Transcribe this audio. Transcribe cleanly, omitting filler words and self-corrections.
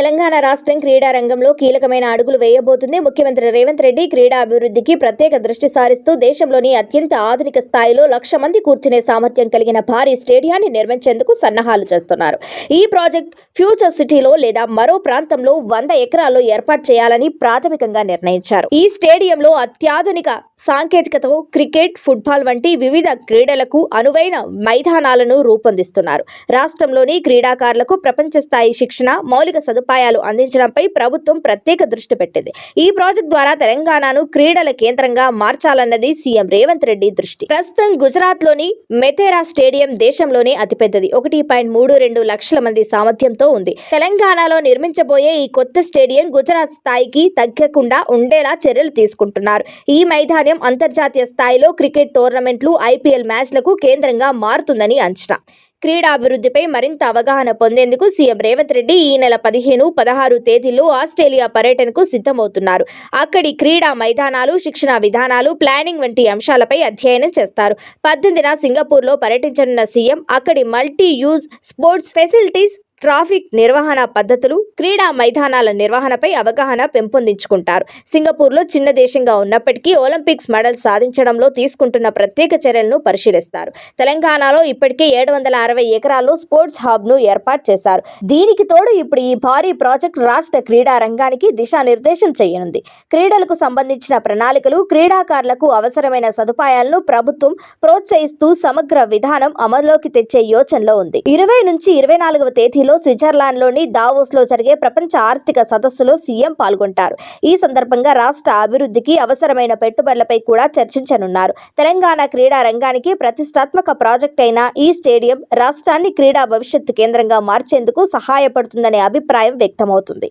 తెలంగాణ రాష్ట్రం క్రీడా రంగంలో కీలకమైన అడుగులు వేయబోతుంది. ముఖ్యమంత్రి రేవంత్ రెడ్డి క్రీడా అభివృద్ధికి ప్రత్యేక దృష్టి సారిస్తూ దేశంలోని అత్యంత ఆధునిక స్థాయిలో 1,00,000 మంది కూర్చునే సామర్థ్యం కలిగిన భారీ స్టేడియాన్ని నిర్మించేందుకు సన్నాహాలు చేస్తున్నారు. ఈ ప్రాజెక్ట్ ఫ్యూచర్ సిటీలో లేదా మరో ప్రాంతంలో 100 ఎకరాల్లో ఏర్పాటు చేయాలని ప్రాథమికంగా నిర్ణయించారు. ఈ స్టేడియంలో అత్యాధునిక సాంకేతికతో క్రికెట్, ఫుట్బాల్ వంటి వివిధ క్రీడలకు అనువైన మైదానాలను రూపొందిస్తున్నారు. రాష్ట్రంలోని క్రీడాకారులకు ప్రపంచ స్థాయి శిక్షణ, మౌలిక సదుపాయాలు అందించడంపై ప్రభుత్వం ప్రత్యేక దృష్టి పెట్టింది. ఈ ప్రాజెక్టు ద్వారా తెలంగాణను క్రీడల కేంద్రంగా మార్చాలన్నది సీఎం రేవంత్ రెడ్డి దృష్టి. ప్రస్తుతం గుజరాత్లోని మెతేరా స్టేడియం దేశంలోనే అతిపెద్దది. 1.32 లక్షల మంది సామర్థ్యంతో ఉంది. తెలంగాణలో నిర్మించబోయే ఈ కొత్త స్టేడియం గుజరాత్ స్థాయికి తగ్గకుండా ఉండేలా చర్యలు తీసుకుంటున్నారు. ఈ మైదానం అంతర్జాతీయ స్థాయిలో క్రికెట్ టోర్నమెంట్లు, ఐపీఎల్ మ్యాచ్లకు కేంద్రంగా మారుతుందని అంచనా. క్రీడాభివృద్ధిపై మరింత అవగాహన పొందేందుకు సీఎం రేవంత్ రెడ్డి ఈ నెల 15, 16 తేదీల్లో ఆస్ట్రేలియా పర్యటనకు సిద్ధమవుతున్నారు. అక్కడి క్రీడా మైదానాలు, శిక్షణ విధానాలు, ప్లానింగ్ వంటి అంశాలపై అధ్యయనం చేస్తారు. 18న సింగపూర్లో పర్యటించనున్న సీఎం అక్కడి multi use sports facilities, traffic నిర్వహణ పద్ధతులు, క్రీడా మైదానాల నిర్వహణపై అవగాహన పెంపొందించుకుంటారు. సింగపూర్లో చిన్న దేశంగా ఉన్నప్పటికీ ఒలింపిక్స్ మెడల్ సాధించడంలో తీసుకుంటున్న ప్రత్యేక చర్యలను పరిశీలిస్తారు. తెలంగాణలో ఇప్పటికే 760 ఎకరాల్లో స్పోర్ట్స్ హబ్ను ఏర్పాటు చేశారు. దీనికి తోడు ఇప్పుడు ఈ భారీ ప్రాజెక్టు రాష్ట్ర క్రీడా రంగానికి దిశానిర్దేశం చేయనుంది. క్రీడలకు సంబంధించిన ప్రణాళికలు, క్రీడాకారులకు అవసరమైన సదుపాయాలను ప్రభుత్వం ప్రోత్సహిస్తూ సమగ్ర విధానం అమల్లోకి తెచ్చే యోచనలో ఉంది. 20 నుంచి 24వ తేదీ స్విట్జర్లాండ్లోని దావోస్లో జరిగే ప్రపంచ ఆర్థిక సదస్సులో సీఎం పాల్గొంటారు. ఈ సందర్భంగా రాష్ట్ర అభివృద్ధికి అవసరమైన పెట్టుబడులపై కూడా చర్చించనున్నారు. తెలంగాణ క్రీడా రంగానికి ప్రతిష్టాత్మక ప్రాజెక్ట్ అయిన ఈ స్టేడియం రాష్ట్రాన్ని క్రీడా భవిష్యత్తు కేంద్రంగా మార్చేందుకు సహాయపడుతుందనే అభిప్రాయం వ్యక్తమవుతుంది.